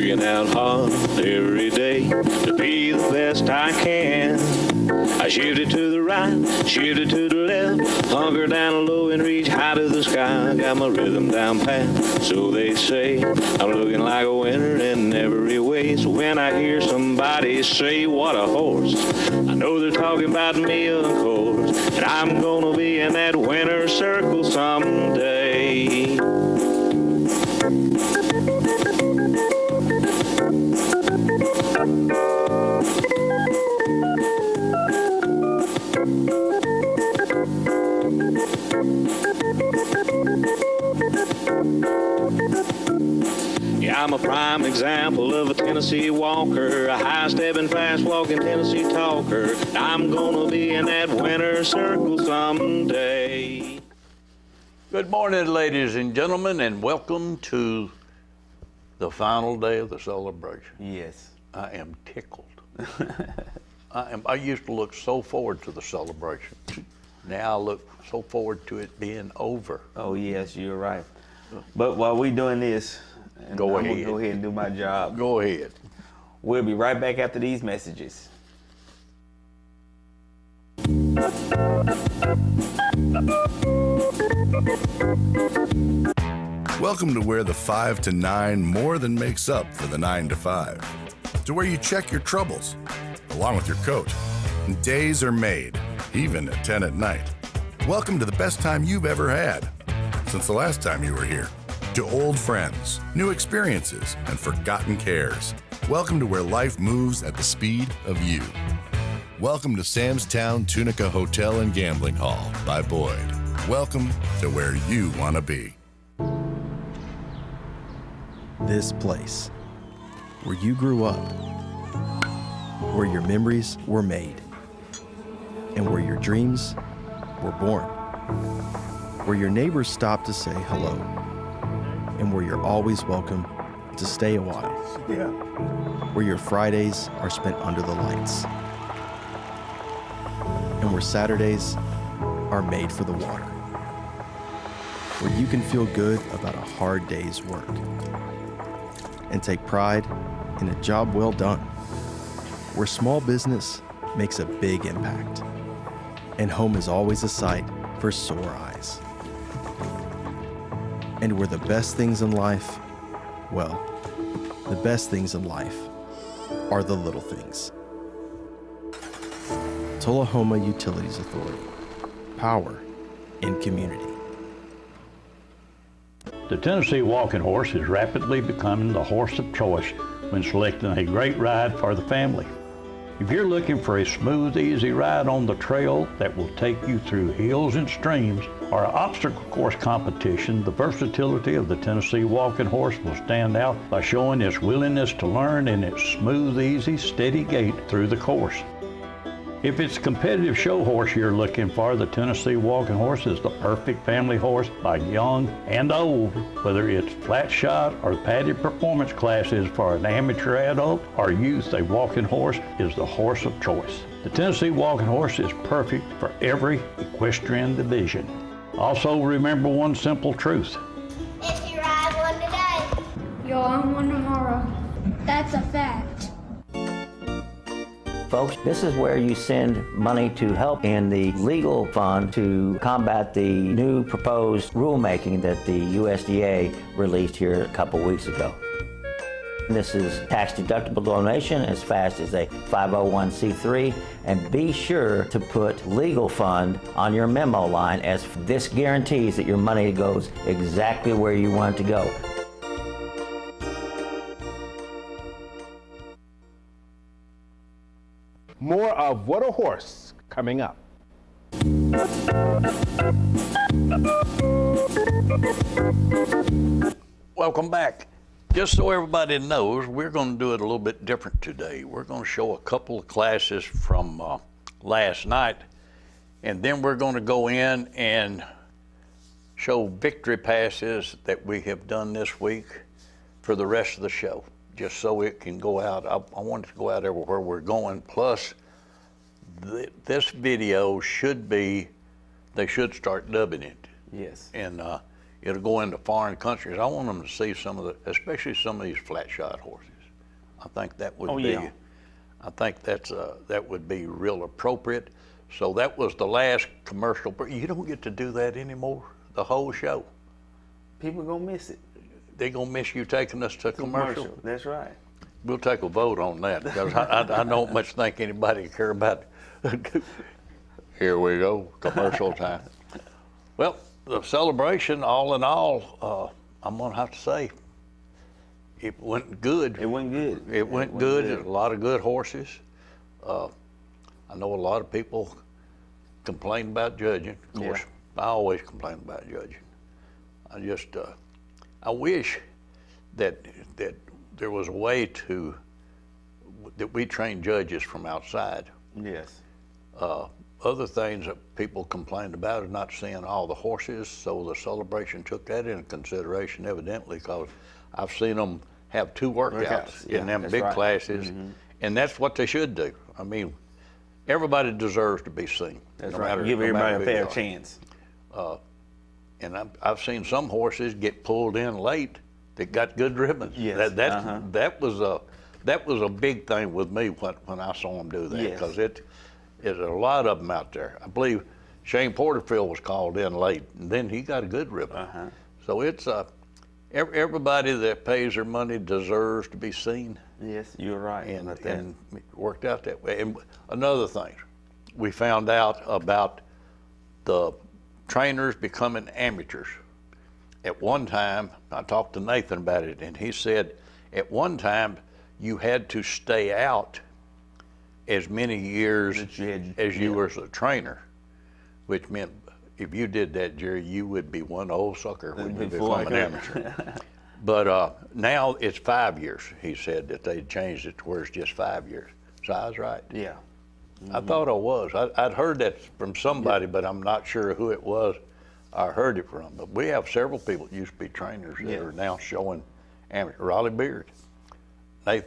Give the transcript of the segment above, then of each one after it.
working out hard every day to be the best I can. I shifted to the right, shifted to the left, hunker down low and reach high to the sky. Got my rhythm down pat, so they say. I'm looking like a winner in every way. So when I hear somebody say, what a horse, I know they're talking about me, of course. And I'm gonna be in that winner's circle someday. Yeah, I'm a prime example of a Tennessee walker, a high-stepping, fast-walking Tennessee talker. I'm gonna be in that winner's circle someday. Good morning, ladies and gentlemen, and welcome to the final day of the celebration. Yes. I am tickled. I used to look so forward to the celebration. Now I look so forward to it being over. Oh, yes, you're right. But while we're doing this, I'm gonna go ahead and do my job. Go ahead. We'll be right back after these messages. Welcome to where the 5 to 9 more than makes up for the 9 to 5. To where you check your troubles, along with your coat. And days are made, even at 10 at night. Welcome to the best time you've ever had, since the last time you were here. To old friends, new experiences, and forgotten cares. Welcome to where life moves at the speed of you. Welcome to Sam's Town Tunica Hotel and Gambling Hall by Boyd. Welcome to where you want to be. This place, where you grew up, where your memories were made, and where your dreams were born, where your neighbors stopped to say hello, and where you're always welcome to stay a while, where your Fridays are spent under the lights, and where Saturdays are made for the water, where you can feel good about a hard day's work and take pride in a job well done, where small business makes a big impact, and home is always a sight for sore eyes. And where the best things in life, well, the best things in life are the little things. Tullahoma Utilities Authority, power in community. The Tennessee Walking Horse is rapidly becoming the horse of choice when selecting a great ride for the family. If you're looking for a smooth, easy ride on the trail that will take you through hills and streams or an obstacle course competition, the versatility of the Tennessee Walking Horse will stand out by showing its willingness to learn and its smooth, easy, steady gait through the course. If it's a competitive show horse you're looking for, the Tennessee Walking Horse is the perfect family horse by young and old. Whether it's flat shot or padded performance classes for an amateur adult or youth, a walking horse is the horse of choice. The Tennessee Walking Horse is perfect for every equestrian division. Also remember one simple truth. If you ride one today, you'll own one tomorrow. That's a fact. Folks, this is where you send money to help in the legal fund to combat the new proposed rulemaking that the USDA released here a couple weeks ago. This is tax-deductible donation as fast as a 501c3, and be sure to put legal fund on your memo line, as this guarantees that your money goes exactly where you want it to go. More of What a Horse coming up. Welcome back. Just so everybody knows, we're going to do it a little bit different today. We're going to show a couple of classes from last night, and then we're going to go in and show victory passes that we have done this week for the rest of the show, just so it can go out. I want it to go out everywhere we're going. Plus, this video should be, they should start dubbing it. Yes. And it'll go into foreign countries. I want them to see some of the, especially some of these flat shot horses. I think that would Oh, be, yeah. I think that would be real appropriate. So that was the last commercial. You don't get to do that anymore, the whole show. People gonna miss it. They're gonna miss you taking us to commercial. That's right. We'll take a vote on that, because I don't much think anybody care about here we go, commercial time. Well, the celebration, all in all, I'm gonna have to say, it went good. It went good. It went good. There's a lot of good horses. I know a lot of people complain about judging. Of course, I always complain about judging. I just, I wish that there was a way that we train judges from outside. Yes. Other things that people complained about is not seeing all the horses, so the celebration took that into consideration, evidently, because I've seen them have 2 workouts in them big classes, and that's what they should do. I mean, everybody deserves to be seen. That's right. Give everybody a fair chance. And I've seen some horses get pulled in late that got good ribbons. Yes. That was a big thing with me when I saw them do that, because there's a lot of them out there. I believe Shane Porterfield was called in late, and then he got a good ribbon. So it's everybody that pays their money deserves to be seen. Yes, you're right. And it worked out that way. And another thing, we found out about the trainers becoming amateurs. At one time, I talked to Nathan about it, and he said at one time you had to stay out as many years as you were a trainer, which meant if you did that, Jerry, you would be one old sucker when you become an amateur. But now it's 5 years. He said that they changed it to where it's just 5 years. So I was right. Yeah. I thought I was. I'd heard that from somebody, but I'm not sure who it was I heard it from. But we have several people that used to be trainers that are now showing amateur. Raleigh Beard, Ty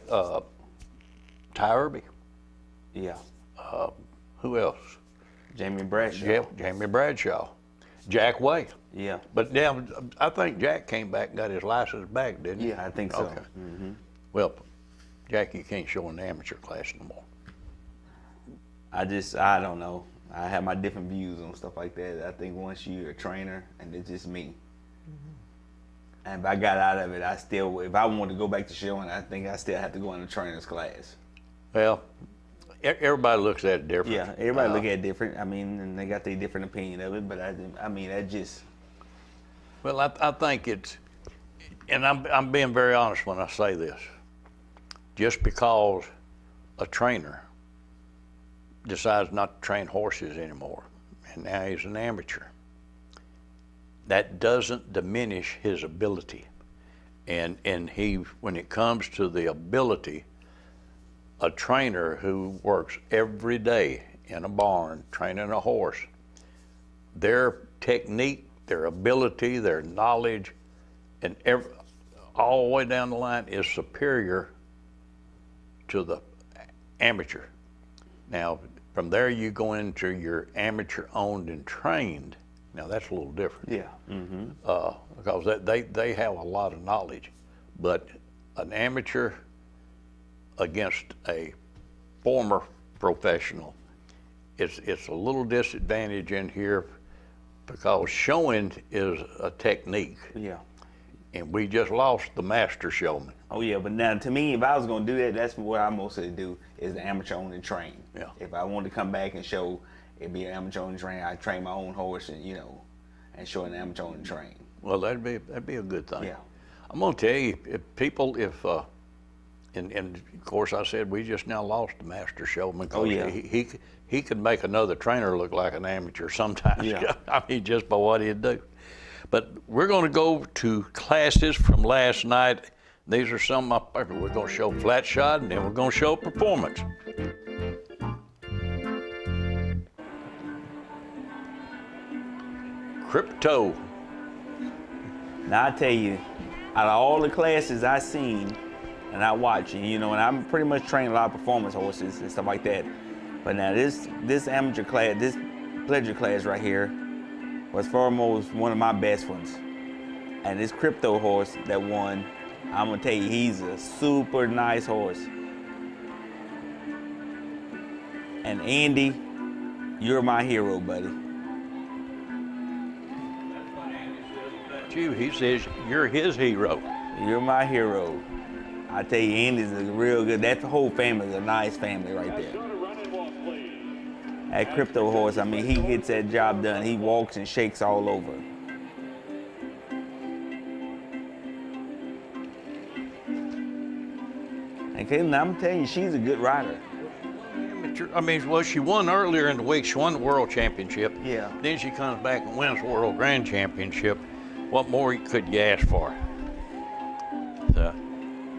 Irby. Yeah. Who else? Jamie Bradshaw. Yeah, Jamie Bradshaw. Jack Way. Yeah. But now, I think Jack came back and got his license back, didn't he? Yeah, I think so. Okay. Well, Jack, you can't show in the amateur class no more. I don't know. I have my different views on stuff like that. I think once you're a trainer, and it's just me. And if I got out of it, if I wanted to go back to showing, I think I still have to go in a trainer's class. Well, everybody looks at it different. Yeah, everybody look at it different. I mean, and they got their different opinion of it, but I mean, that just... Well, I think it's, and I'm being very honest when I say this, just because a trainer decides not to train horses anymore, and now he's an amateur, that doesn't diminish his ability. And when it comes to the ability, a trainer who works every day in a barn training a horse, their technique, their ability, their knowledge, and all the way down the line is superior to the amateur. Now, from there you go into your amateur owned and trained. Now that's a little different. Yeah. Because they have a lot of knowledge, but an amateur against a former professional, it's a little disadvantage in here, because showing is a technique. Yeah. And we just lost the master showman. Oh yeah, but now to me, if I was gonna do that, that's what I mostly do, is the amateur owned and train. Yeah. If I wanted to come back and show, it'd be an amateur owned and train. I train my own horse and and show an amateur owned and train. Well, that'd be a good thing. Yeah. I'm gonna tell you, and of course I said we just now lost the master showman. Oh yeah. He could make another trainer look like an amateur sometimes. Yeah. I mean, just by what he'd do. But we're going to go to classes from last night. These are some of my favorites. We're going to show flat shot, and then we're going to show performance. Crypto. Now I tell you, out of all the classes I seen and I watch, and I'm pretty much training a lot of performance horses and stuff like that. But now this amateur class, this pleasure class right here, was foremost one of my best ones. And this crypto horse that won, I'm gonna tell you, he's a super nice horse. And Andy, you're my hero, buddy. He says you're his hero. You're my hero. I tell you, Andy's a real good. That whole family is a nice family right there. That Crypto horse, I mean, he gets that job done. He walks and shakes all over. And Caitlin, I'm telling you, she's a good rider. I mean, well, she won earlier in the week. She won the World Championship. Yeah. Then she comes back and wins the World Grand Championship. What more could you ask for?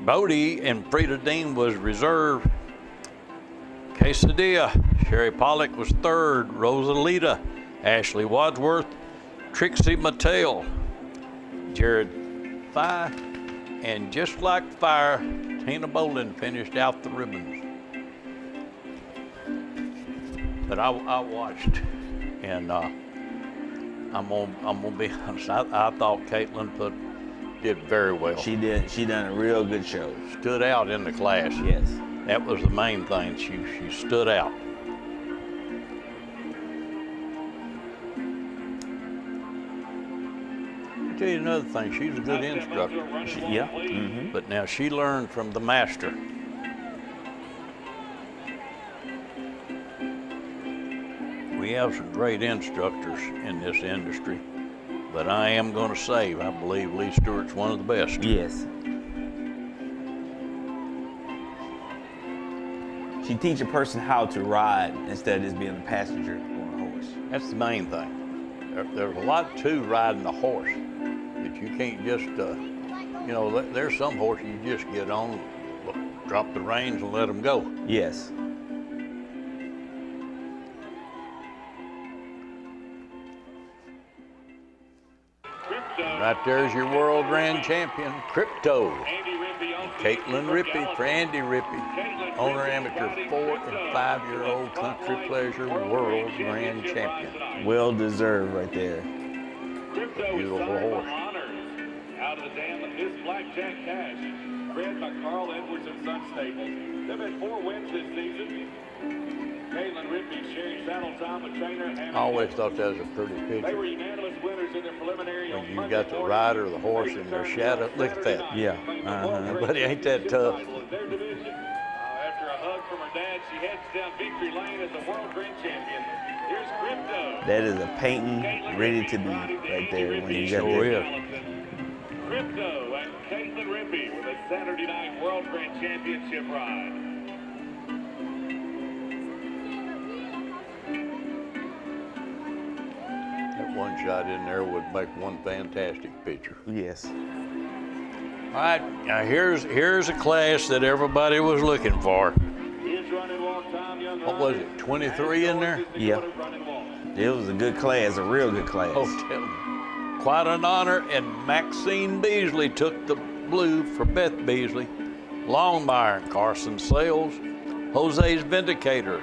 Bodie and Frida Dean was reserve. Quesadilla. Sherry Pollock was third. Rosalita. Ashley Wadsworth. Trixie Mattel. Jared Fye. And just like fire, Tina Bolin finished out the ribbons. But I watched, and I'm gonna be honest. I thought Caitlin did very well. She did. She done a real good show. Stood out in the class. Yes. That was the main thing. She stood out. I'll tell you another thing. She's a good instructor. Yeah. Mm-hmm. But now she learned from the master. We have some great instructors in this industry, but I am going to say I believe Lee Stewart's one of the best. Yes. She teach a person how to ride instead of just being a passenger on a horse. That's the main thing. There's a lot to riding a horse that you can't just, there's some horses you just get on, drop the reins and let them go. Yes. Right there's your world grand champion, Crypto. Caitlin Rippey for Andy Rippey, owner amateur 4 and 5-year-old country pleasure world grand champion. Well deserved right there. Beautiful horse. Out of the dam of this Blackjack Cash, bred by Carl Edwards and Son Stables. They've had 4 wins this season. Caitlin Rippey sharing saddle time with trainer. I always thought that was a pretty They were picture. unanimous winners in their preliminary. When you got the rider, the horse, and their shadow. Look at that. Yeah. Buddy, ain't that tough? After a hug from her dad, she heads down victory lane as a world grand champion. Here's Crypto. That is a painting ready to be right there when you got Sure that. is. Crypto and Caitlin Rippey with a Saturday night world grand championship ride. That one shot in there would make one fantastic picture. Yes. All right, now here's a class that everybody was looking for. Here's run and walk time, young What was it, 23 in there? Yeah. It was a good class, a real good class. Oh, tell me. Quite an honor, and Maxine Beasley took the blue for Beth Beasley. Longmire, Carson Sales, Jose's Vindicator,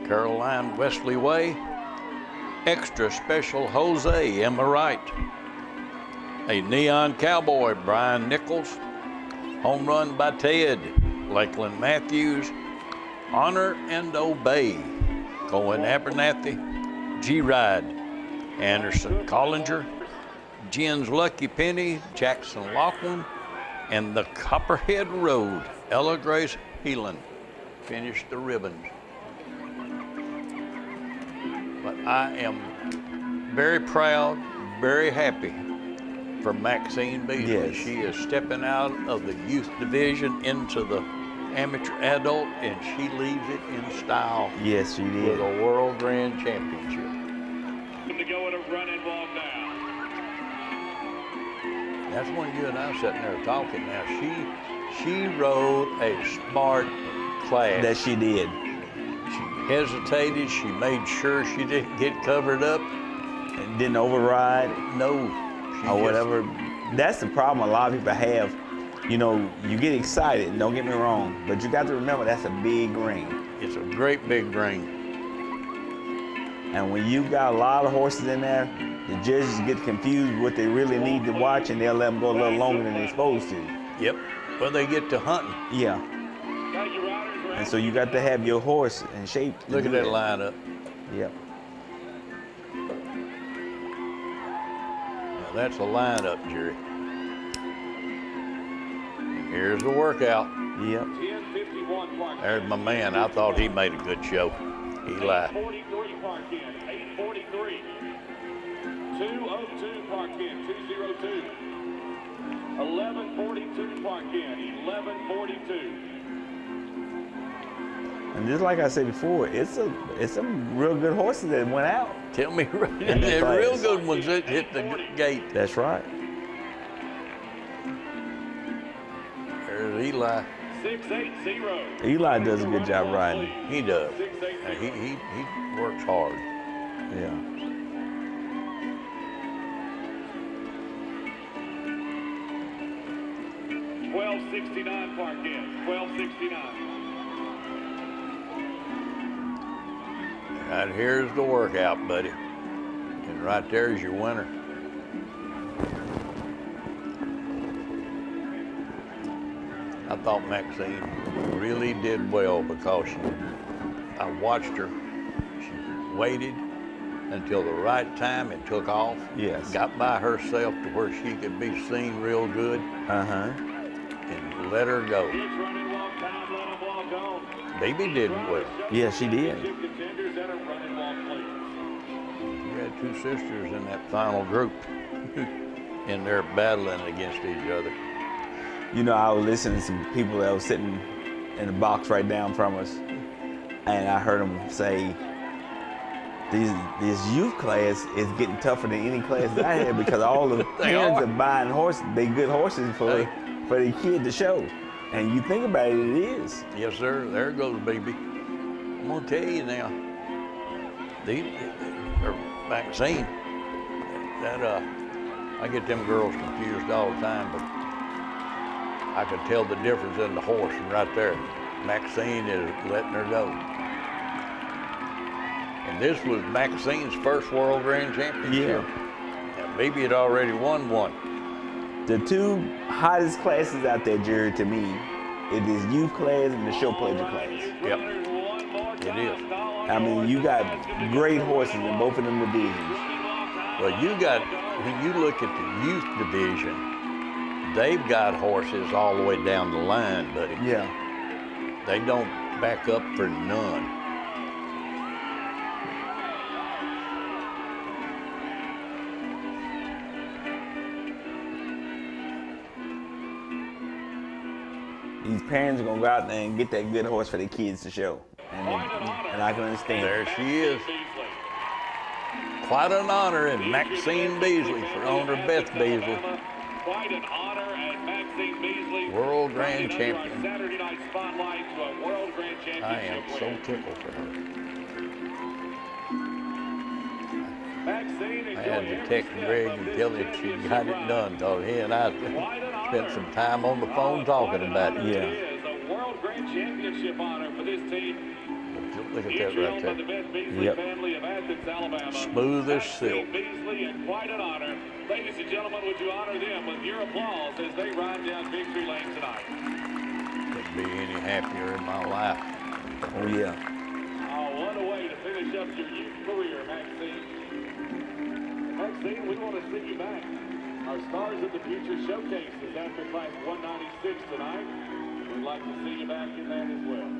Caroline Wesley Way, Extra Special Jose, Emma Wright, a Neon Cowboy, Brian Nichols, Home Run by Ted, Lakeland Matthews, Honor and Obey, Cohen Abernathy, G-Ride, Anderson Collinger, Jen's Lucky Penny, Jackson Laughlin, and the Copperhead Road, Ella Grace Heelan finished the ribbons. But I am very proud, very happy for Maxine Beasley. Yes. She is stepping out of the youth division into the amateur adult, and she leaves it in style. Yes, she did. With a World Grand Championship. To go at a run and walk now. That's when you and I sitting there talking. Now she rode a smart class. That she did. She hesitated. She made sure she didn't get covered up. And didn't override. No. Or whatever. That's the problem a lot of people have. You know, you get excited, don't get me wrong, but you got to remember that's a big ring. It's a great big ring. And when you got a lot of horses in there, the judges get confused with what they really need to watch, and they'll let them go a little longer than they're supposed to. Yep. Well, they get to hunting. Yeah. And so you got to have your horse in shape. Look at that lineup. Yep. Now, that's a lineup, Jerry. Here's the workout. Yep. There's my man. I thought he made a good show. Eli. 8:43 park in, 8:43. 2:02 park in, 2:02. 11:42 park in, 11:42. And just like I said before, it's some real good horses that went out. Tell me, they're real good ones that hit the gate. That's right. There's Eli. 680. Eli does a good job riding. He does. He works hard. Yeah. $12.69 park in, $12.69. Right here's the workout, buddy. And right there's your winner. I thought Maxine really did well because I watched her. She waited until the right time and took off. Yes. Got by herself to where she could be seen real good. Uh-huh. And let her go. Baby did well. Yeah, she did. You had two sisters in that final group, and they're battling against each other. You know, I was listening to some people that was sitting in the box right down from us, and I heard them say, this youth class is getting tougher than any class that I had because all the parents are buying horses, they good horses for the kid to show. And you think about it, it is. Yes, sir. There goes baby. I'm gonna tell you now. Maxine. I get them girls confused all the time, but I could tell the difference in the horse, and right there, Maxine is letting her go. And this was Maxine's first World Grand Championship. Yeah. And baby had already won one. The two hottest classes out there, Jerry, to me, it is youth class and the show pleasure class. Yep, it is. I mean, you got great horses in both of them divisions. Well, when you look at the youth division, they've got horses all the way down the line, buddy. Yeah. They don't back up for none. These parents are gonna go out there and get that good horse for their kids to show. And I can understand. There she is. Quite an honor, and Maxine Beasley for owner Beth Beasley. Quite an honor, and Maxine Beasley, World Grand Champion. Saturday Night Spotlight to a World Grand Championship I am so win. tickled for her. Maxine, I had to text Greg and tell him she got it done, because he and I spent some time on the phone talking about it. Yeah. It is a World Grand Championship honor for this team. Look at that right there. The Beth Beasley Yep. family of Athens, Alabama. Smooth as silk. Maxine Beasley, and quite an honor. Ladies and gentlemen, would you honor them with your applause as they ride down victory lane tonight? Couldn't be any happier in my life. Oh, yeah. Oh, what a way to finish up your youth career, Maxine. Maxine, we want to see you back. Our Stars of the Future showcase is after Class 196 tonight. We'd like to see you back in that as well.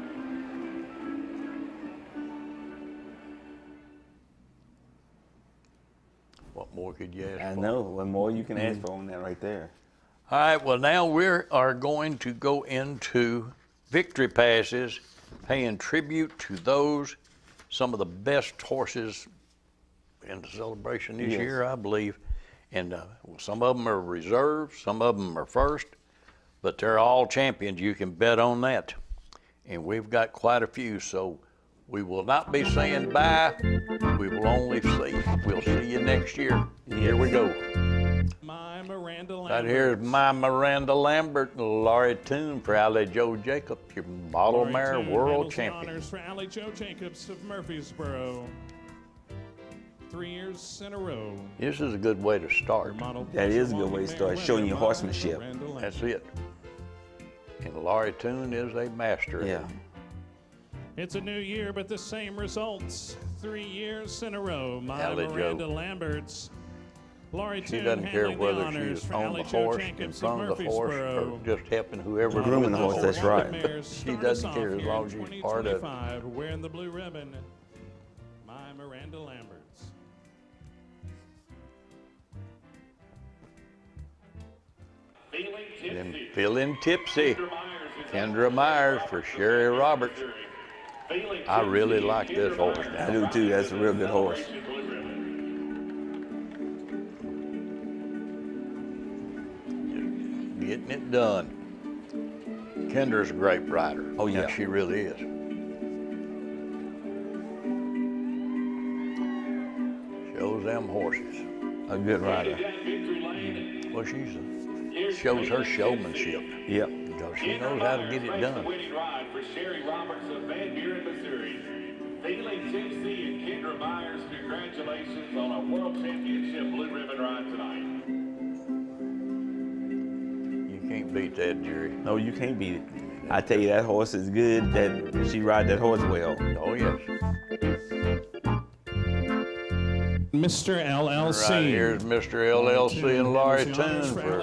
What more could you ask I for? know. What more you can ask for on that right there. All right, well, now we are going to go into victory passes, paying tribute to some of the best horses in the celebration this Yes. year, I believe. And some of them are reserves, some of them are first, but they're all champions. You can bet on that. And we've got quite a few, so we will not be saying bye. We will only see. We'll see you next year. Here we go. My Miranda Lambert. Right here is my Miranda Lambert, Laurie Toon for Alley Joe Jacob, your model Laurie mare Toon world handles the champion. honors for Alley Joe Jacobs of Murfreesboro. 3 years in a row. This is a good way to start. That is a good way to start, showing your horsemanship. That's it. And Laurie Toon is a master. Yeah. It's a new year, but the same results. 3 years in a row. My Allie Jo. Miranda Lamberts. Laurie She Toon doesn't care handling the whether honors she's for on Allie the Jo horse, in Jacobs front of the horse, or Murfreesboro. just helping whoever's Grooming the with horse, that's right. She doesn't care as long as she's part of it. 2025, wearing the blue ribbon. My Miranda Lamberts. And feeling tipsy. Kendra Myers for Sherry Roberts. I really like this horse now. I do too. That's a real good horse. Getting it done. Kendra's a great rider. Oh, yeah. She really is. Shows them horses. A good rider. Well, shows her showmanship. Yep. Because she knows how to get it done. Winning ride for Sherry Roberts of Van Buren, Missouri. Feeling tipsy and Kendra Myers, congratulations on a World Championship blue ribbon ride tonight. You can't beat that, Jerry. No, you can't beat it. I tell you, that horse is good. That she ride that horse well. Oh, yes. Mr. LLC. Right here's Mr. LLC and Laurie Toon for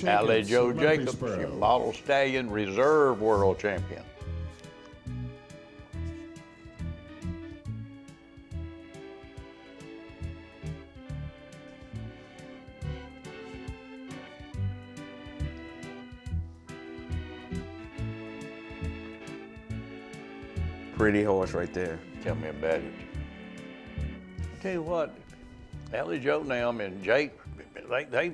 Allie Jo Jacobs, your model stallion reserve world champion. Pretty horse right there. Tell me about it. I tell you what, Allie Jo now and Jake, they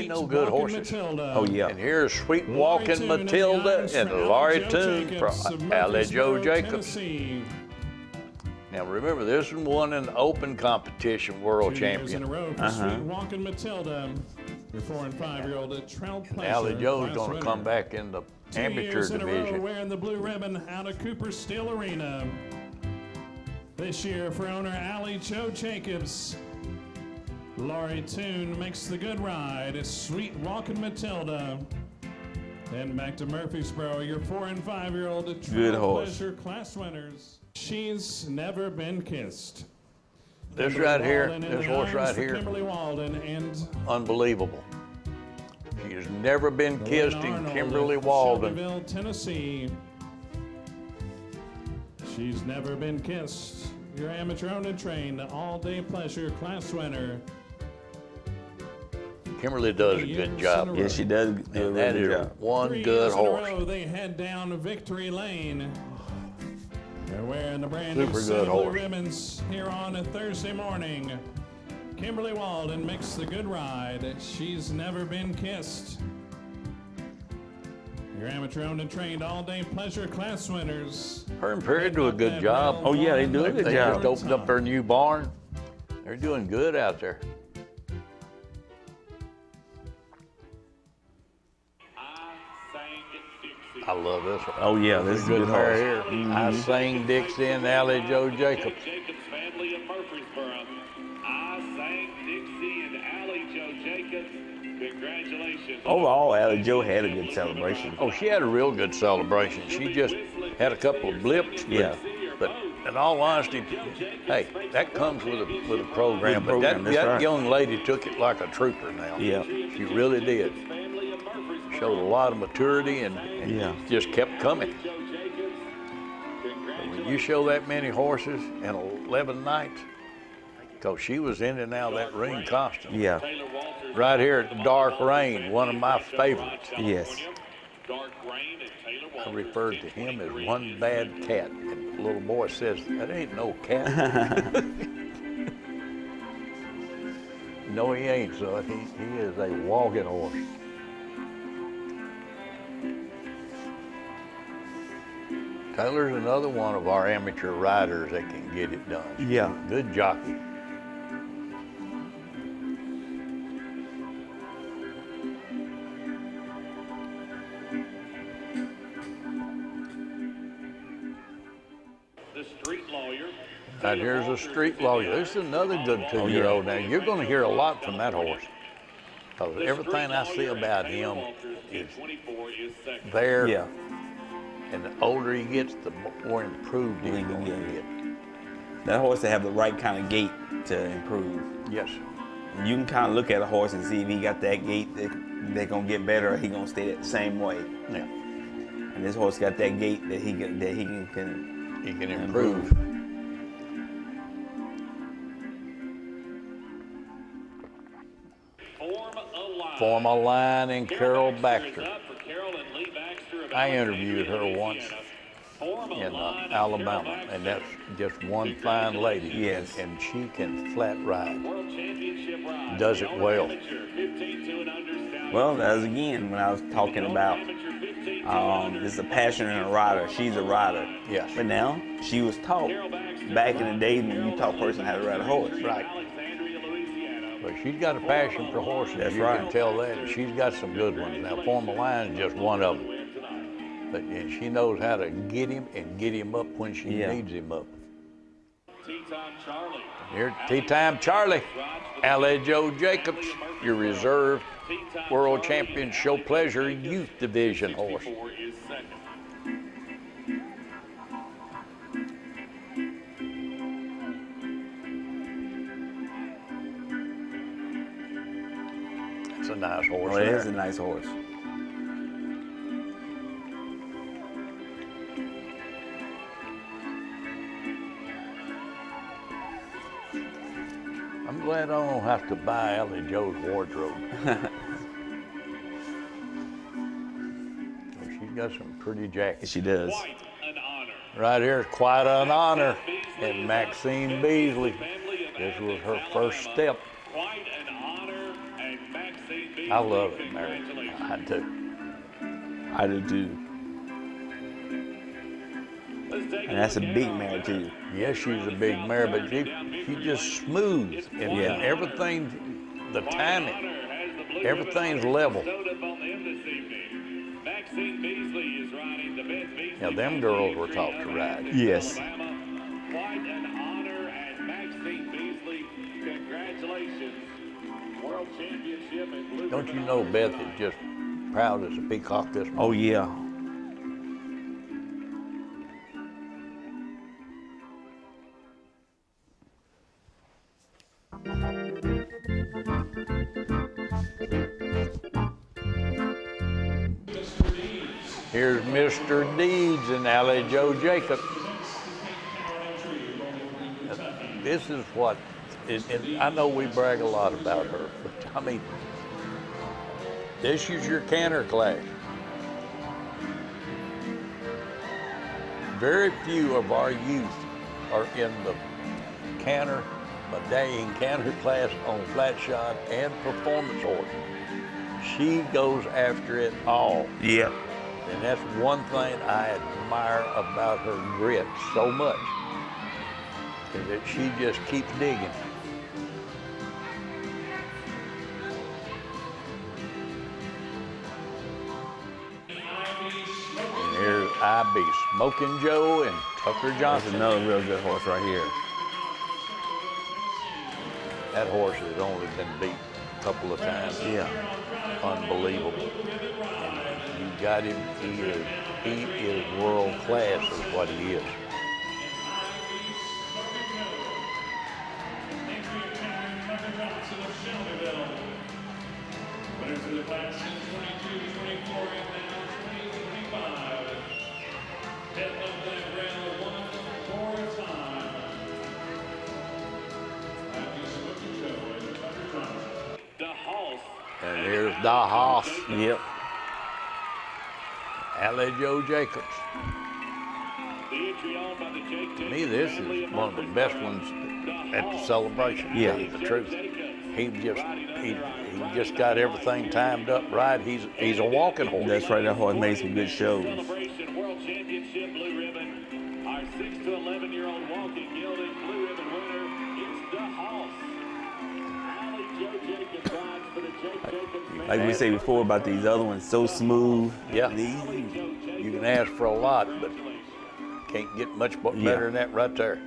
know good horses. Oh, yeah. And here's Sweet Walking Matilda and Laurie Toon for Allie Jo Jacobs. Now remember, this one won an open competition world 2 years in champion. a row for Sweet Walking Matilda. Your 4 and 5-year-old Trail Pleasure. Allie Jo's class going to winner. come back in the 2 amateur years in a row division. wearing the blue ribbon out of Cooper Steel Arena. This year for owner Allie Jo Jacobs. Laurie Toon makes the good ride. It's Sweet Walking Matilda. Then back to Murfreesboro, your 4 and 5-year-old Good Trail horse. Pleasure class winners. She's never been kissed. This Kimberly right here, Walden in this the horse irons right for here, Kimberly Walden and unbelievable. She has never been Lynn kissed in Arnold Kimberly of Walden. Shelbyville, Tennessee. She's never been kissed. Your amateur owned and trained all-day pleasure class winner. Kimberly does a good job. Yeah, she does do a And that really is good job. one 3 good years in a horse. row, they head down Victory Lane. They're wearing the brand new Super good silver horse. ribbons here on a Thursday morning. Kimberly Walden makes the good ride. She's never been kissed. Your amateur owned and trained all-day pleasure class winners. Her and Perry do a good job. Oh, yeah, they do a good They job. just opened up their new barn. They're doing good out there. I love this one. Oh, yeah, this is a good mare horse. here. I sang Dixie and Allie Jo Jacobs. Jacobs family of Murfreesboro. I sang Dixie and Allie Jo Jacobs. Congratulations. Overall, Allie Jo had a good celebration. Oh, she had a real good celebration. She just had a couple of blips. But in all honesty, hey, that comes with a program. With a program, But that's that right. young lady took it like a trooper now. Yeah. She really did. Showed a lot of maturity and Yeah. just kept coming. But when you show that many horses in 11 nights, because she was in and out of that ring constantly. Yeah. Right here at Dark Rain, one of my favorites. Yes. I referred to him as one bad cat. And the little boy says, that ain't no cat. No, he ain't, son. He is a walking horse. Taylor's another one of our amateur riders that can get it done. Yeah. Good jockey. The street lawyer. Right here's a street lawyer. This is another good 2-year-old. Now, you're going to hear a lot from that horse. Because everything I see about him is there. Yeah. And the older he gets, the more improved he's going to get. That horse to have the right kind of gait to improve. Yes. You can kind of look at a horse and see if he got that gait, they're going to get better or he going to stay the same way. Yeah. And this horse got that gait that he can improve. Form a line in Carol Baxter. I interviewed her once in Alabama, and that's just one fine lady. Yes. And she can flat ride. Does it well. Well, that was again when I was talking about it's a passion in a rider. She's a rider. Yes. But now she was taught back in the day when you taught a person how to ride a horse. Right. But she's got a passion for horses. That's you right. can tell that. And she's got some good ones. Now, Form a Line is just one of them. But and she knows how to get him and get him up when she needs him up. Here, Tea Time Charlie. Ally Joe Jacobs, your reserve World Champion Show Pleasure Youth Division horse. It's a nice horse. Oh, it is a nice horse. I'm glad I don't have to buy Ally Joe's wardrobe. She's got some pretty jackets. She does. Right here, Quite an Honor, and Maxine Beasley. This was her first step. I love it, Mary. I do. I do too. And that's a big mare too. Yes, she's a big mare, but she's just smooth. And everything, the timing, everything's level. Now, them girls were taught to ride. Yes. Don't you know Beth is just proud as a peacock this morning? Oh, yeah. Here's Mr. Deeds and Ally Joe Jacobs. This is what, and I know we brag a lot about her, but I mean, this is your canter class. Very few of our youth are in the canter, medallion canter class on flat shod and performance horse. She goes after it all. Yep. And that's one thing I admire about her grit so much, is that she just keeps digging. And here's I.B. Smoking Joe and Tucker Johnson. That's another real good horse right here. That horse has only been beat a couple of times. Yeah. Unbelievable. And you got him, he is world class is what he is. And here's the Hoss. Yep. Ally Joe Jacobs. To me, this is one of the best ones at the celebration. Yeah. To tell you the truth. He just got everything timed up right. He's a walking horse. That's right. That horse made some good shows. World Championship Blue Ribbon. Our 6 to 11-year-old walking gelded Blue Ribbon winner is the Hoss. Ally Joe Jacobs rides for the Jake Jacobs. Like we say before about these other ones, so smooth. Yeah. And easy. You can ask for a lot, but can't get much better than that right there.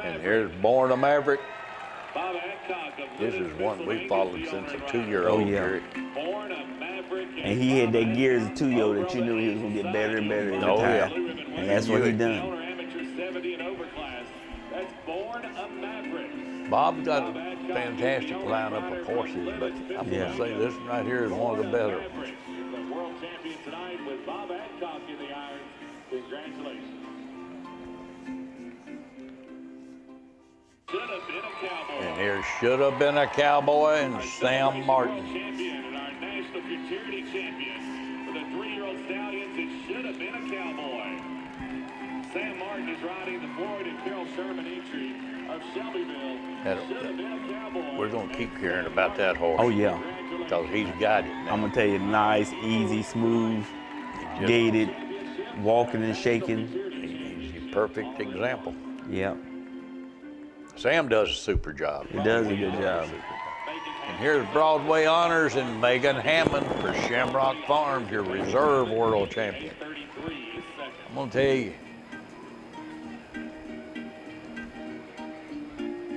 And here's Born a Maverick Bob Adcock of This is one we followed since a 2-year-old. Oh, yeah. Jerry. Born a Maverick. And he had that gear as a 2-year-old that you knew he was going to get better and better every Oh, time. yeah. And that's what he done. Amateur 70 and over class. That's Born a Maverick. Bob's got a fantastic lineup of horses, but I'm going to say this one right here is one of the better ones. The world champion tonight with Bob Adcock in the irons. Congratulations. Should have been a cowboy. And here should have been a cowboy and Sam Martin. Champion and our national futurity champion for the 3-year-old stallions. It should have been a cowboy. Sam Martin is riding the Floyd and Carol Sherman entry of Shelbyville. Should have been a cowboy. We're going to keep hearing about that horse. Oh, yeah. Because he's got it now. I'm going to tell you, nice, easy, smooth, gated, walking and shaking. He's a perfect example. Yeah, Sam does a super job. he does a good job. And here's Broadway Honors and Megan Hammond for Shamrock Farms, your reserve world champion. I'm going to tell you,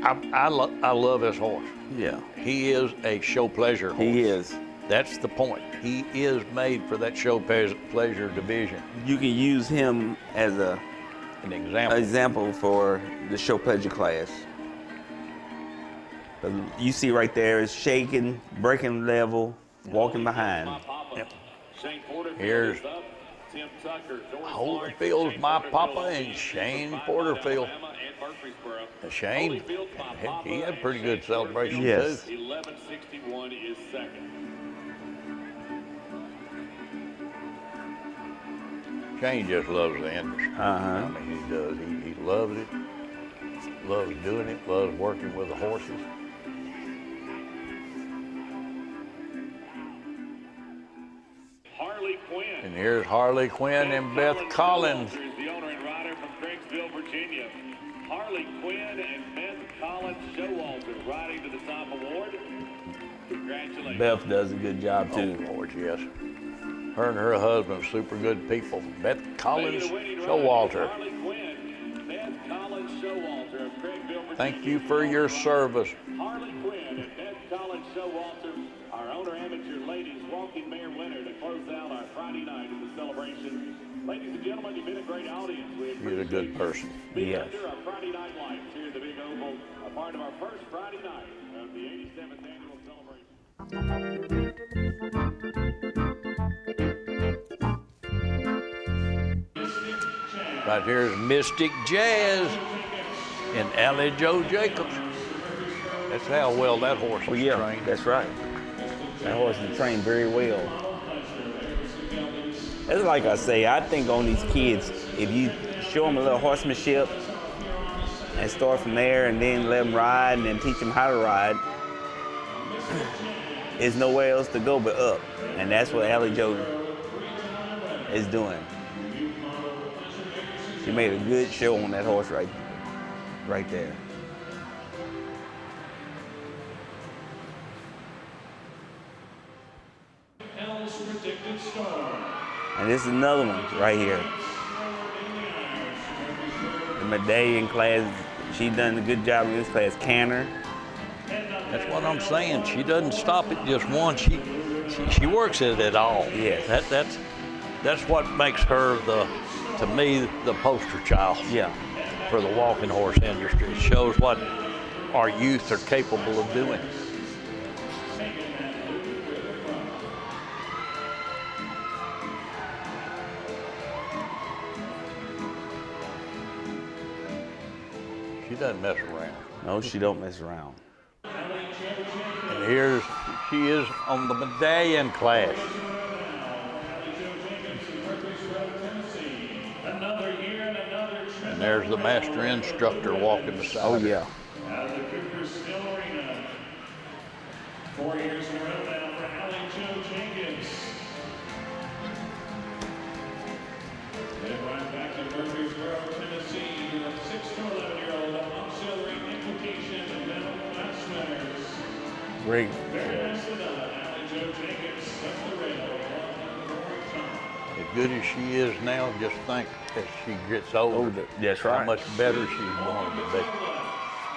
I love this horse. Yeah, He is a show pleasure horse. he is. That's the point. He is made for that show pleasure division. You can use him as An example. example for the show pleasure class. But you see right there is shaking, breaking level, walking behind. Yep. Shane Porterfield Here's is up. Tim Tucker, George Holyfield's Clark, my Shane papa Porterfield, and Shane Five Porterfield. Alabama and Murfreesboro. Shane, Holyfield, my papa, he had and pretty Shane good celebration Yes. too. 1161 is second. Shane just loves the industry. Uh-huh. I mean, he does. He loves it, loves doing it, loves working with the horses. Harley Quinn. And here's Harley Quinn and Beth Collins. Showalter is the owner and rider from Craigsville, Virginia. Harley Quinn and Beth Collins Showalter riding to the top award. Congratulations. Beth does a good job too. Oh, Lord, yes. Her and her husband, super good people. Beth Collins Showalter. Harley Quinn, Beth Collins Showalter of Craigsville, Virginia. Thank you for your service. Harley Quinn and Beth Collins Showalter, our owner amateur ladies walking mare winner to close out our Friday night of the celebration. Ladies and gentlemen, you've been a great audience. We You're a good person. being Yes. under our Friday night lights here at the Big Oval, a part of our first Friday night of the 87th annual celebration. Right here is Mystic Jazz and Allie Joe Jacobs. That's how well that horse Oh is yeah, trained. that's right. That horse is trained very well. It's like I say, I think on these kids, if you show them a little horsemanship and start from there and then let them ride and then teach them how to ride, there's nowhere else to go but up. And that's what Allie Joe is doing. She made a good show on that horse right there. And this is another one right here. The medallion class, she done a good job in this class. Canner. That's what I'm saying. She doesn't stop at just one. She works at it all. Yes. That's what makes her to me the poster child. Yeah. For the walking horse industry. It shows what our youth are capable of doing. She doesn't mess around. No, she don't mess around. And here she is on the medallion class. And there's the master instructor walking beside Oh her. yeah. Out of the Cooper Still Arena. 4 years in a row now for Allie Joe Jenkins. Then right back to Murfreesboro, Tennessee, the 6 to 11-year-old auxiliary implication and medal class winners. Great. Very nicely done, Allie Joe Jenkins. That's the rail. As good as she is now, just think as she gets older, That's how right. much better she's going to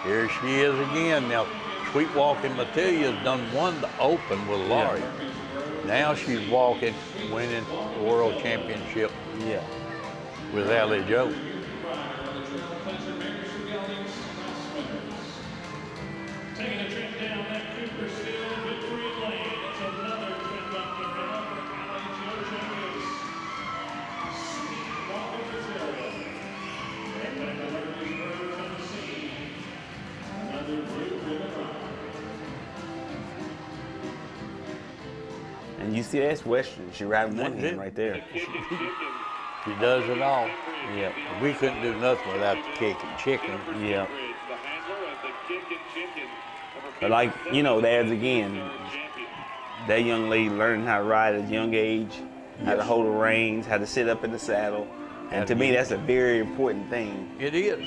be. Here she is again. Now, Sweet Walking Matilia's done won the Open with Laurie. Now she's walking, winning the World Championship with Allie Joe. Taking a trip down that Cooperstown victory lane. It's another trip up the hill for Allie Joe Jacobs. Sweet Walking Matilda. Right back to Murfreesboro, Tennessee. Another blue ribbon ride. And you see that's Western. She riding one hand right there. She does it all. Yeah. We couldn't do nothing without the kick and chicken. Yeah. But like, you know, there's again, that young lady learning how to ride at a young age, how to hold the reins, how to sit up in the saddle. And to me, that's a very important thing. It is.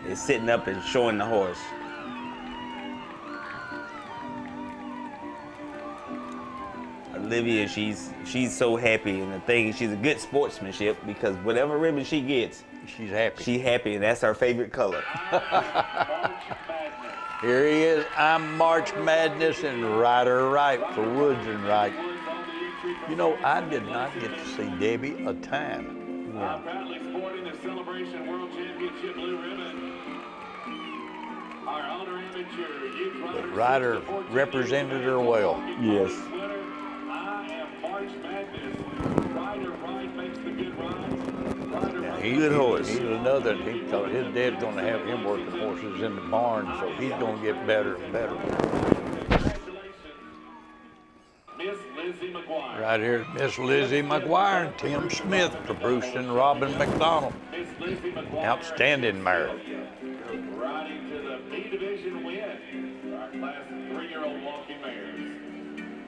Is sitting up and showing the horse. Olivia, she's so happy, and the thing, she's a good sportsmanship because whatever ribbon she gets, she's happy. She's happy, and that's her favorite color. Here he is. I'm March Madness and Rider Right for Woods and Right. You know, I did not get to see Debbie a time. Proudly sporting the Celebration World Championship blue ribbon. Our owner amateur youth But Ryder represented her well. Yes. I am March Madness. Rider Right makes the good ride. Good horse. He's another. His dad's going to have him working horses in the barn, so he's going to get better and better. Miss Lizzie McGuire. Right here, Miss Lizzie McGuire and Tim Smith for Bruce and Robin McDonald. Miss Lizzie McGuire. Outstanding mare. Riding to the B Division win. Our class 3-year-old walking mares.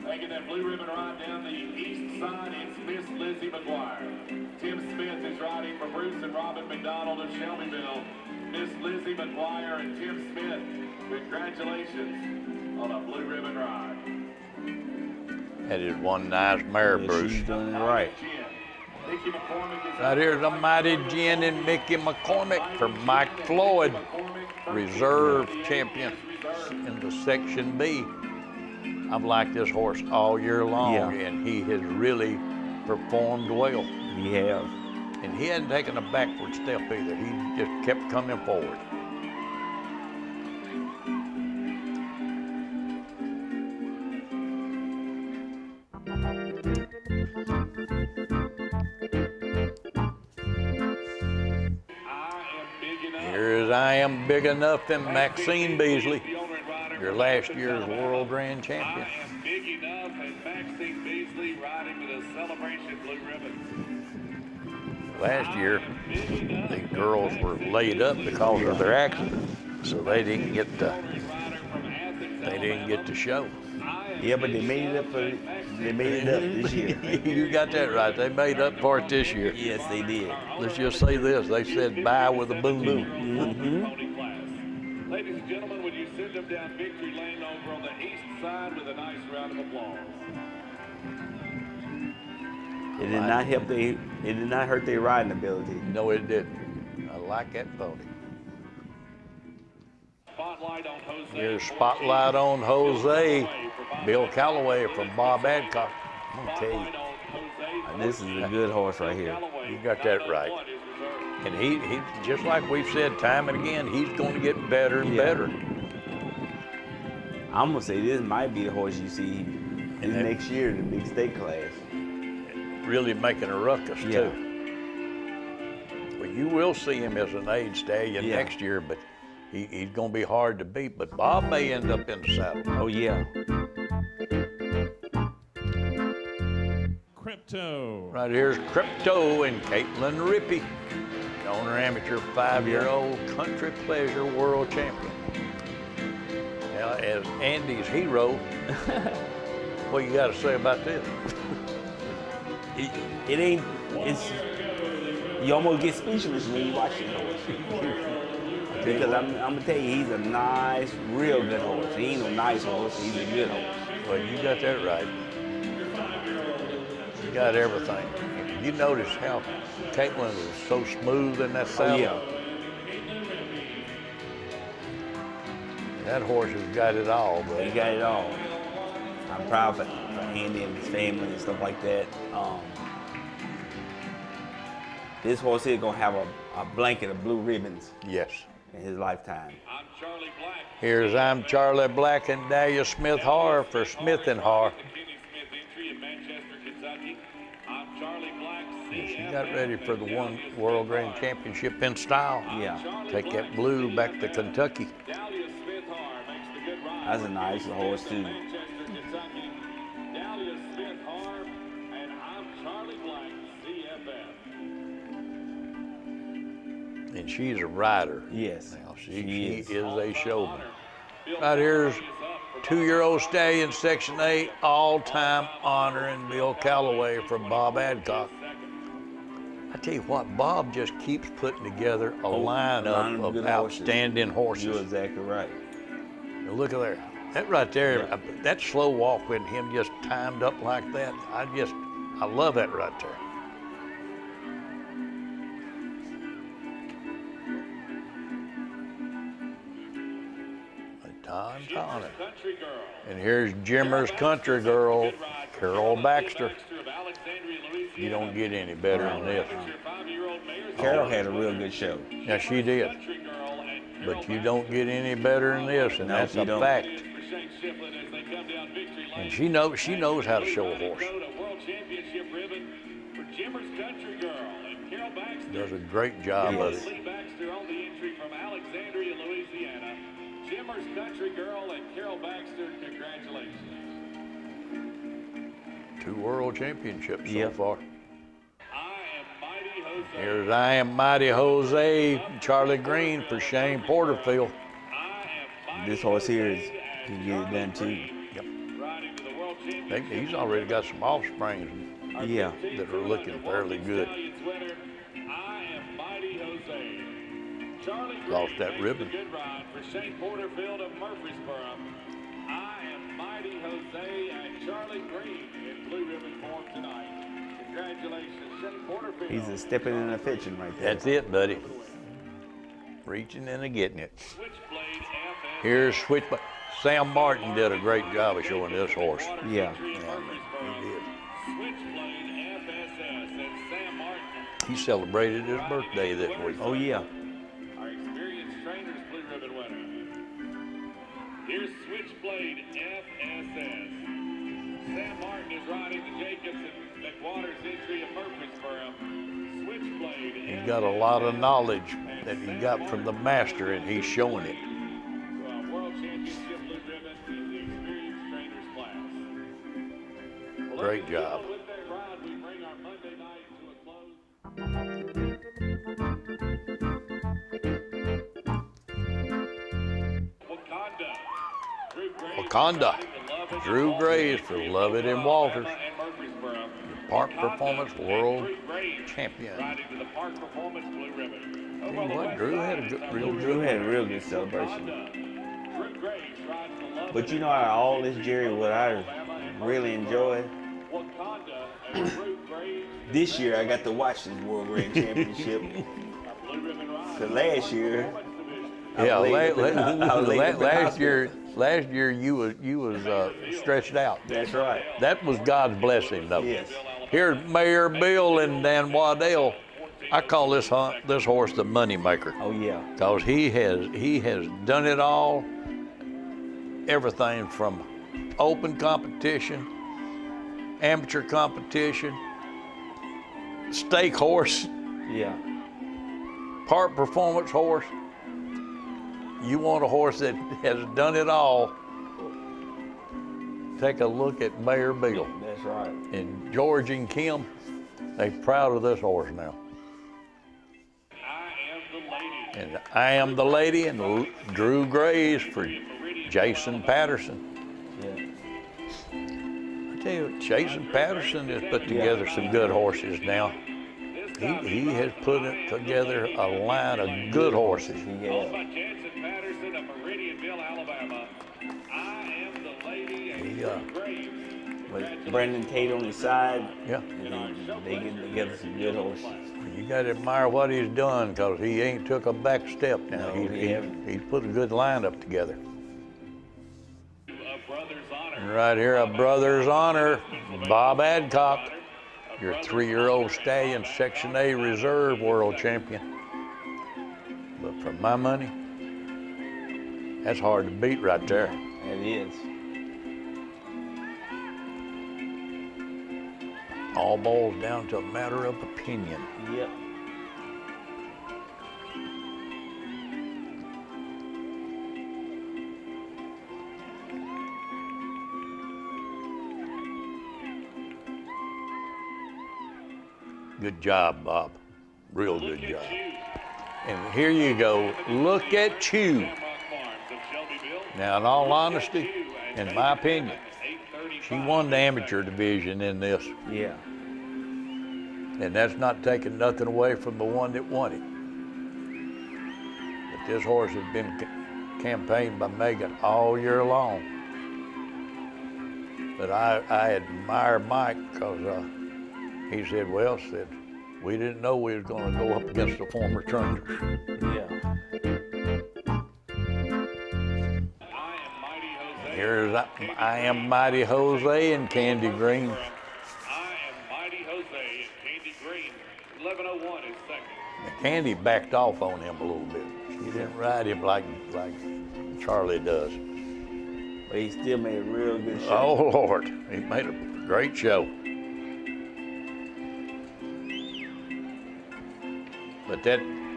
Taking that blue ribbon ride down the east side, it's Miss Lizzie McGuire. Tim Smith is riding for Bruce and Robin McDonald of Shelbyville. Miss Lizzie McGuire and Tim Smith, congratulations on a blue ribbon ride. That is one nice mare, Bruce. She's doing it right. Right here's the Mighty Gin and Mickey McCormick for Mike Floyd, reserve champion in the Section B. I've liked this horse all year long, and he has really performed well. He has. And he hadn't taken a backward step either. He just kept coming forward. Here's I Am Big Enough and Maxine Beasley, your last year's world grand champion. I am big enough and Maxine Beasley riding to the Celebration blue ribbon. Last year, the girls were laid up because of their accident, so they didn't get to show. Yeah, but they made it up this year. You got that right. They made up for it this year. Yes, they did. Let's just say this. They said bye with a boom boom. Ladies and gentlemen, would you send them down victory lane over on the east side with a nice round of applause? It did not help it did not hurt their riding ability. No, it didn't. I like that pony. Spotlight on Jose. Here's Spotlight on Jose. Bill Calloway from Bob Adcock. I'm gonna tell you, This is a good horse right here. you got that right. And he just like we've said time and again, he's going to get better and better. I'm gonna say this might be the horse you see next year in the big stake class. Really making a ruckus too. Well, you will see him as an age stallion next year, but he's going to be hard to beat. But Bob may end up in the saddle. Oh yeah. Crypto. Right here's Crypto and Caitlin Rippey, owner amateur 5-year-old country pleasure world champion. Now, as Andy's hero, what you got to say about this? You almost get speechless when you watch the horse. Because I'm gonna tell you, he's a nice, real good horse. He ain't no nice horse, he's a good horse. Well, you got that right. You got everything. You notice how Caitlin is so smooth in that saddle? Oh, yeah. That horse has got it all, He buddy. got it all. I'm proud for Andy and his family and stuff like that. This horse here gonna have a blanket of blue ribbons Yes. in his lifetime. I'm Charlie Black. Here's I'm Charlie Black and Dahlia Smith Har for Smith and Har. Kenny Smith entry in Manchester, Kentucky. I'm Charlie Black. She got ready for the One World Grand Championship in style. Yeah. Take that blue back to Kentucky. Dahlia Smith Har makes the good ride. That's a nice horse too. Manchester, Kentucky. Dahlia Smith Har and I'm Charlie Black, CFF. And she's a rider. Yes. Now, she is. is a showman. Right here's 2-year-old stallion, Section 8, all-time honor in Bill Calloway from Bob Adcock. I tell you what, Bob just keeps putting together a lineup of good outstanding horses. You're exactly right. Now look at there. That right there, that slow walk with him just timed up like that, I love that right there. Tawny. And here's Jimmer's Country Girl, Carol Baxter. You don't get any better than this. Carol had a real good show. Yeah, she did. But you don't get any better than this, and that's a fact. And she knows how to show a horse. Does a great job of it. Jimmer's Country Girl and Carol Baxter, congratulations. 2 world championships so far. I am Mighty Jose. Here's I Am Mighty Jose, Charlie Green for Shane Porterfield. This horse here can get it done too. Yep. He's already got some offsprings that are looking fairly good. I am Mighty Jose. Charlie Lost that ribbon. Good ride for Shane Porterfield of Murfreesboro. I am Mighty Jose and Charlie Green in blue ribbon form tonight. Congratulations, Shane Porterfield. He's a stepping and a fetching right there. That's it, buddy. Reaching and a getting it. Here's Switchblade. Sam Martin did a great job of showing this horse. Yeah. He did. Switchblade FSS and Sam Martin. He celebrated his birthday this week. Oh yeah. Our experienced trainer's blue ribbon winner. Here's Switchblade FSS. Sam Martin is riding the Jacobs and McWater's entry of Murfreesboro. Switchblade. He's got a lot of knowledge that he got from the master, and he's showing it. World Championship blue ribbon in the experienced trainers class. Great job. With that ride, we bring our Monday night to a close. Wakanda. Drew Graves for Love It in Walters. The Park Performance World Champion. Tell you what, Drew had a real good celebration. But you know, out of all this, Jerry, what I really enjoyed this year, I got to watch this World Grand Championship. So last year, last year you was stretched out. That's right. That was God's blessing, though. Yes. Here's Mayor Bill and Dan Waddell. I call this horse the money maker. Oh yeah. Because he has done it all. Everything from open competition, amateur competition, stake horse, yeah, park performance horse. You want a horse that has done it all, take a look at Mayor Bill. That's right. And George and Kim, they're proud of this horse now. And I Am the Lady and Drew Graves for Jason Patterson. Yeah. I tell you, Jason Patterson has put together some good horses now. He has put together a line of good horses. With Brandon Tate on his side, yeah, they get together some good horses. You got to admire what he's done, because he ain't took a back step now. No, He's put a good lineup together. And right here, a brother's honor, Bob Adcock, your 3-year-old stallion, Section A Reserve World Champion. But for my money, that's hard to beat right there. It is. All boils down to a matter of opinion. Yep. Good job, Bob. Real good job. And here you go. Look at you. Now, in all honesty, in my opinion, she won the amateur division in this. Yeah. And that's not taking nothing away from the one that won it. But this horse has been campaigned by Megan all year long. But I admire Mike because he said, well, we didn't know we was going to go up against the former Trunders. Yeah. Here's I Am Mighty Jose and Candy Green. I Am Mighty Jose and Candy Green. 11:01 is second. Now, Candy backed off on him a little bit. She didn't ride him like Charlie does. But he still made a real good show. Oh, Lord. He made a great show. But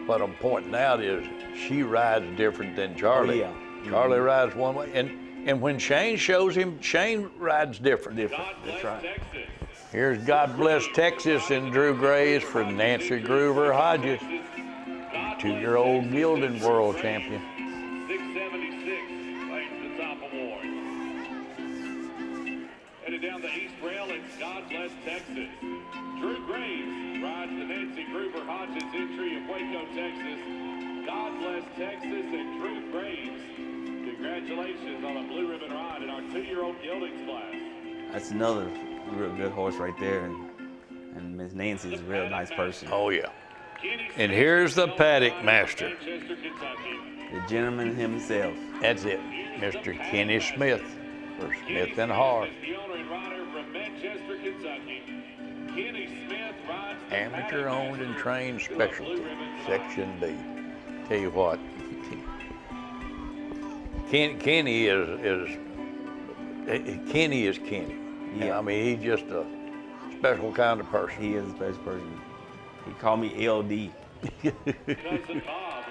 what I'm pointing out is she rides different than Charlie. Oh, yeah. Charlie rides one way. And when Shane shows him, Shane rides different. That's right. Here's God Bless Texas and Drew Graves for Nancy Groover Hodges, 2-year-old Gilded World Champion. 676 claims the top award. Headed down the east rail, it's God Bless Texas. Drew Graves rides the Nancy Groover Hodges entry of Waco, Texas. God Bless Texas and Drew Graves. Congratulations on a blue ribbon ride in our 2-year-old geldings class. That's another real good horse right there. And Miss Nancy's a real nice person. Oh, yeah. And here's the paddock master. Manchester, Kentucky. The gentleman himself. That's it, Mr. Kenny Smith for Smith and Har. The owner and rider from Manchester, Kentucky. Kenny Smith rides the Amateur paddock owned and master trained to a specialty, blue ribbon ride. Section B. Tell you what, Kenny is Kenny. Yeah. I mean, he's just a special kind of person. He is a special person. He called me LD. Cousin Bob.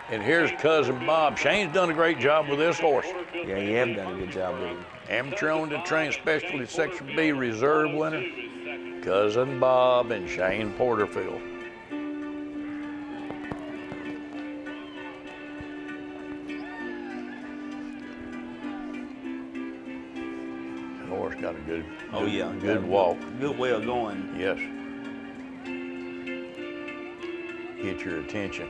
And here's Cousin Bob. Shane's done a great job with this horse. Yeah, he have done a good job with him. Amateur owned and trained specialty Section B reserve winner, Cousin Bob and Shane Porterfield. The horse got a good walk. Good way of going. Yes. Get your attention.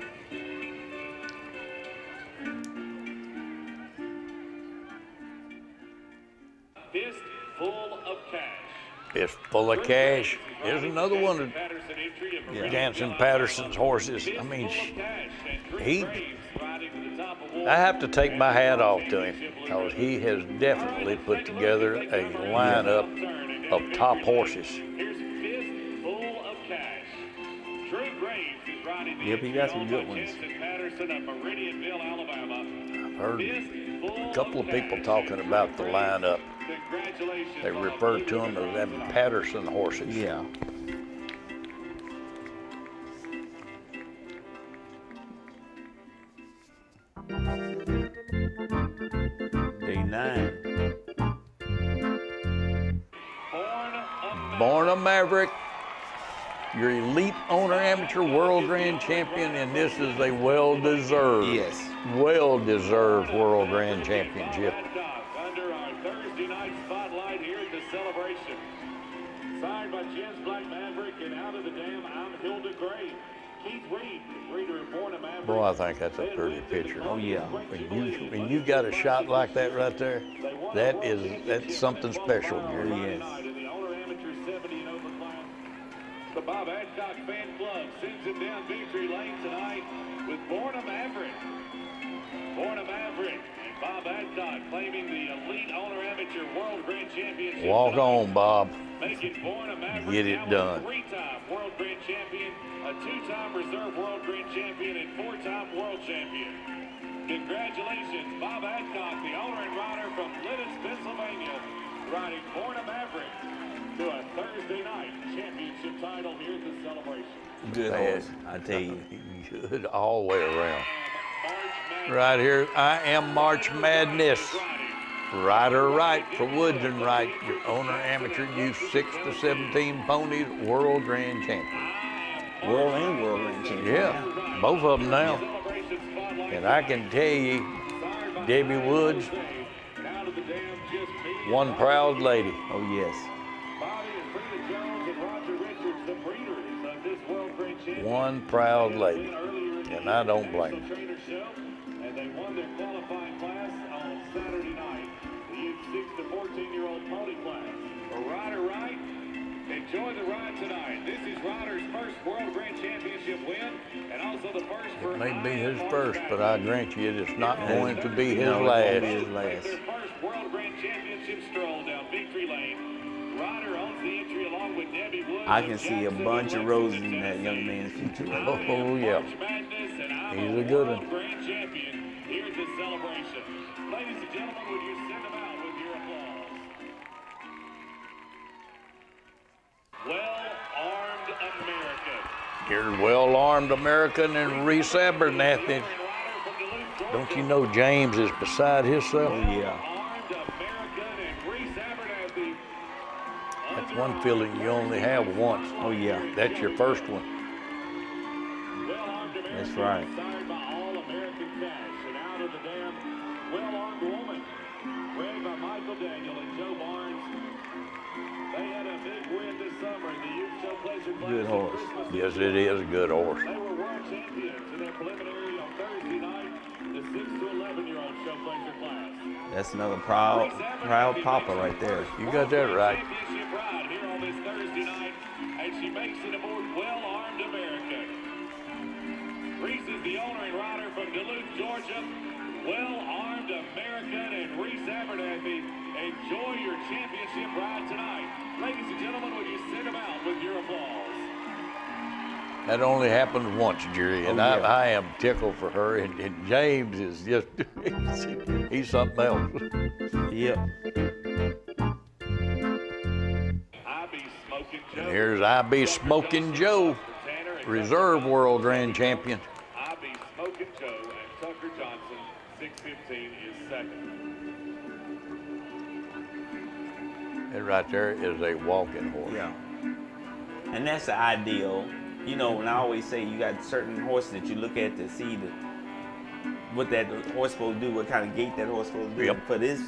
Fist full of cash. It's full of cash. There's another one of Patterson entry of Meridian Jansen Villa, Patterson's horses. I mean, Fist full of cash, and Drew he. Graves riding to the top award. I have to take my hat off to him because he has definitely put together a lineup of top horses. Here's Fist full of cash. Drew Graves is riding the Yep, he got some good ones. Jansen Patterson of Meridianville, Alabama. I've heard Fist full a couple of people cash. talking about the lineup. Congratulations They on a refer blue to them ribbon as having ride. Patterson horses. Yeah. Day 9. Born a Maverick, your elite owner amateur world grand champion, and this is a well-deserved, well-deserved world grand championship. Under our Thursday night spotlight here at the celebration. Signed by Jens Black Maverick and out of the dam, I'm Hilda Gray. Keith Reed, breeder of Born a Maverick. Boy, I think that's a pretty picture. Oh, yeah. When you got a shot like that right there, that's something special, Gary. Yes. In the owner amateur 70 and over class. The Bob Adcock fan club sends him down victory lane tonight with Born a Maverick. Born a Maverick and Bob Adcock claiming the elite owner Amateur World Grand Championship. Walk on, Bob. Making Born a Maverick Get it now a done. 3-time World Grand Champion, a 2-time Reserve World Grand Champion, and 4-time World Champion. Congratulations, Bob Adcock, the owner and rider from Lidditz, Pennsylvania, riding Born a Maverick to a Thursday night championship title here at the celebration. Good Man, horse, I tell you. Good all the way around. Right here, I am March Madness. Rider right for Woods and Right, your owner, amateur, youth 6 to 17 ponies, World Grand Champion. World and World Grand Champion. Yeah, both of them now. And I can tell you, Debbie Woods, one proud lady. Oh, yes. One proud lady. And I don't blame her. And they won their qualifying class on Saturday night. The youth 6 to 14-year-old pony class. For Ryder Wright, enjoy the ride tonight. This is Ryder's first World Grand Championship win, and also the first for It may be his first, but I grant you it's not going to be his No, it won't be last. his last. their first World Grand Championship stroll down Victory Lane. Ryder owns the entry along with Debbie Woods. I can see a bunch of roses in that young man's future. Oh, yeah. He's a good one. Grand champion here at the celebration. Ladies and gentlemen, would you send them out with your applause? Well-armed American. Here's well-armed American and Reese Abernathy. Don't you know James is beside himself? Oh, yeah. Armed American and Reese Abernathy. That's one feeling you only have once. Oh, yeah. That's your first one. Well-armed American. That's right. Inspired by All-American Cash. And out of the dam, Well-Armed Woman. Bred by Michael Daniel and Joe Barnes. They had a big win this summer in the Youth Show Pleasure Class. Good horse. Yes, it is a good horse. They were world champions in their preliminary on Thursday night, the 6 to 11-year-old show pleasure class. That's another proud papa right there. You got that right. Championship ride here on this Thursday night, and she makes it aboard Well-Armed America. Reese is the owner and rider from Duluth, Georgia. Well-Armed American and Reese Abernathy, enjoy your championship ride tonight. Ladies and gentlemen, would you send them out with your applause? That only happens once, Jerry, and Oh, yeah. I am tickled for her. And James is just, he's something else. Yep. I be Smoking Joe. And here's I.B. Smoking Joe, Reserve World Grand Champion. I be Smoking Joe and Tucker Johnson, 615 is second. That right there is a walking horse. Yeah. And that's the ideal. You know, and I always say you got certain horses that you look at to see what that horse supposed to do, what kind of gait that horse supposed to do. Yep. For this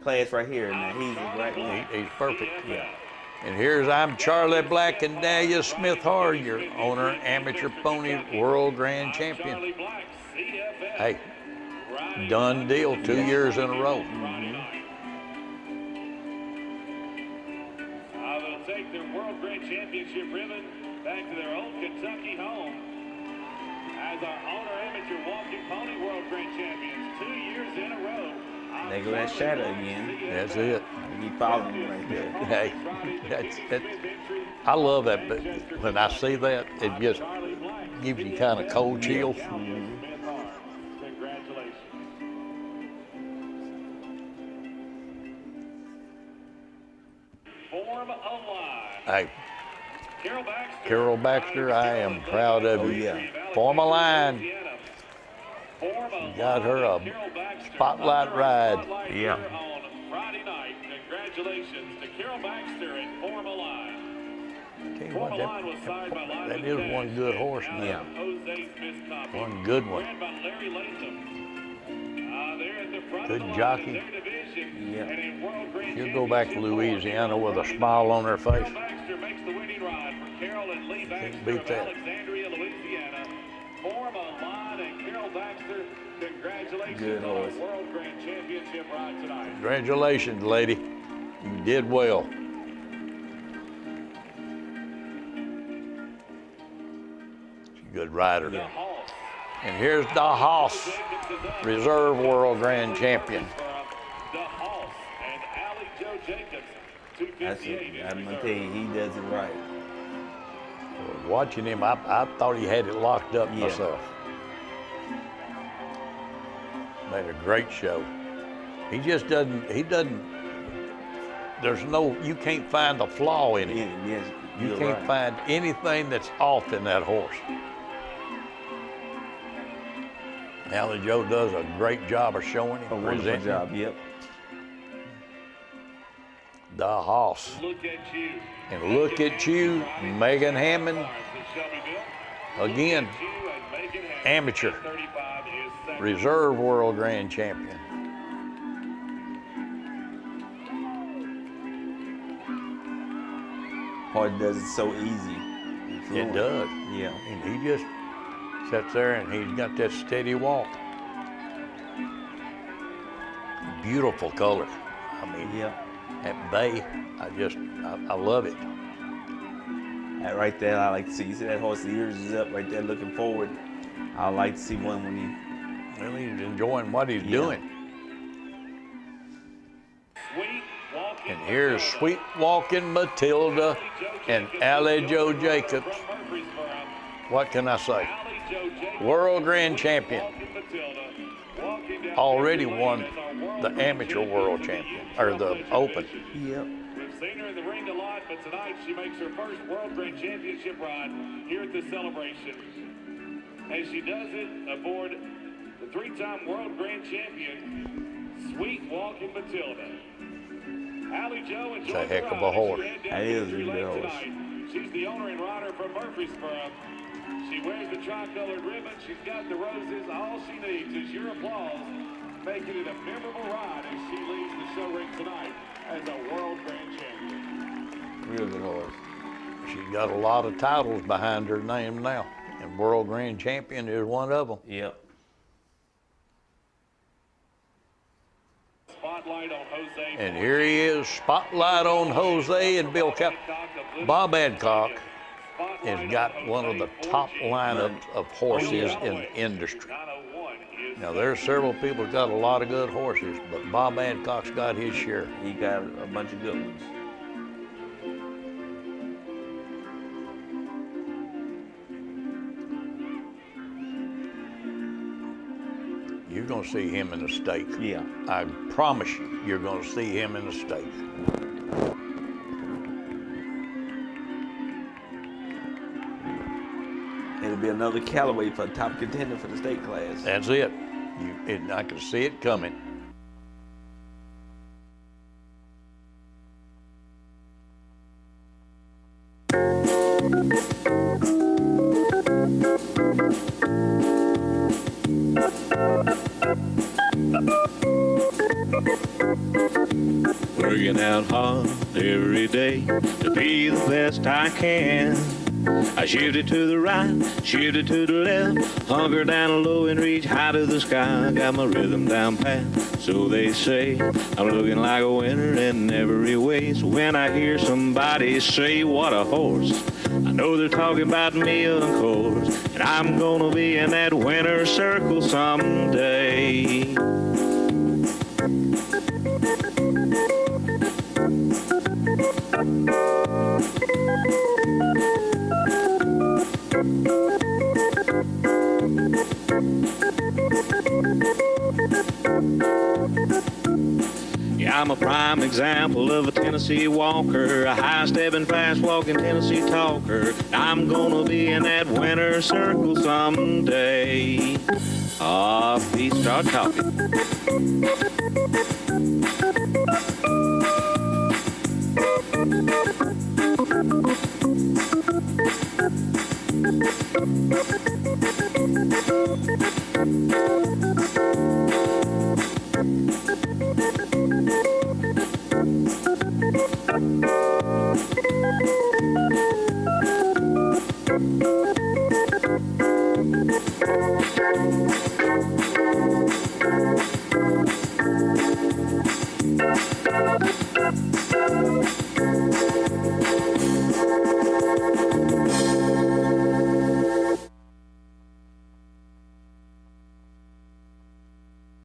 class right here, and he's right there. He's perfect. Yeah. And here's I'm Charlie Black and Dahlia Smith Hard, your owner, amateur pony world grand champion. Charlie Black, CFF. Hey, done deal, 2 years in a row. They'll take their World Grand Championship ribbon back to their old Kentucky home as our owner amateur walking pony World Grand Champions 2 years in a row. There go that shadow again. That's it. He followed him right there. Hey, that's I love that, but when I see that, it just gives you kind of cold chills. Congratulations. Form a line. Hey, Carol Baxter. Carol Baxter, I am proud of you. yeah. Form a line. Got her a spotlight ride. Yeah. On Friday night. Congratulations to Carol Baxter and Form a Line. Tell you Form what, a Line was signed by that Lyman is Cash one good horse. Yeah. Jose Smith copy. One good one. Ran by Larry Latham. They're at the front Good of the jockey. line in their division. Yeah. And in World Grand She'll go back to Championship Louisiana with a smile on her face. Carol Baxter makes the winning ride for Carol and Lee Baxter beat of that. Alexandria, Louisiana. Form a Line and Carol Baxter, congratulations Good on horse. the World Grand Championship ride tonight. Congratulations, lady. You did well. She's a good rider. The Hoss. And here's the Hoss, Reserve World Grand Champion. The Hoss. Ross and Allie Joe Jacobs. That's 258 it. I'm in gonna tell you, he does it right. Watching him, I thought he had it locked up Yeah. myself. Made a great show. He just doesn't, you can't find a flaw in it. Yes, You you're can't right. find anything that's off in that horse. Allie Joe does a great job of showing him, A wonderful presenting job, yep. the horse. Look at you. And look at you, Megan Hammond, again, amateur, reserve world grand champion. Hard does it so easy. It does. Yeah. And he just sits there and he's got that steady walk. Beautiful color. I mean, Yeah. that bay, I love it. That right there, I like to see. You see that horse, the ears is up right there looking forward. I like to see one when he... Well, he's enjoying what he's doing. And here's Sweet Walking Matilda and Allie Joe Jacobs. What can I say? World Grand Champion. Already won the amateur world champion, or the open. Yep. We've seen her in the ring a lot, but tonight she makes her first World Grand Championship ride here at the celebration. As she does it aboard the three-time World Grand Champion, Sweet Walking Matilda. Allie Joe enjoyed It's a heck the of a ride horse. as she head down That is a Victory good Lane horse. tonight. She's the owner and rider from Murfreesboro. She wears the tricolored ribbon. She's got the roses. All she needs is your applause, making it a memorable ride as she leaves the show ring tonight as a World Grand Champion. Real good horse. She's got a lot of titles behind her name now, and World Grand Champion is one of them. Yep. Spotlight on Jose. And here he is, spotlight on Jose and Bill Cap. Bob Adcock has got one of the top lineups of horses in the industry. Now, there's several people that got a lot of good horses, but Bob Adcock's got his share. He got a bunch of good ones. You're going to see him in the stake. Yeah. I promise you, you're going to see him in the stake. It'll be another Callaway for a top contender for the state class. That's it. I can see it coming. Working out hard every day to be the best I can. I shifted to the right, shifted to the left, hunker down low and reach high to the sky. Got my rhythm down pat, so they say. I'm looking like a winner in every way. So when I hear somebody say, what a horse, I know they're talking about me, of course. And I'm gonna be in that winner's circle someday. Yeah, I'm a prime example of a Tennessee walker, a high-stepping, fast-walking Tennessee talker. I'm gonna be in that winner's circle someday. Ah, please start talking.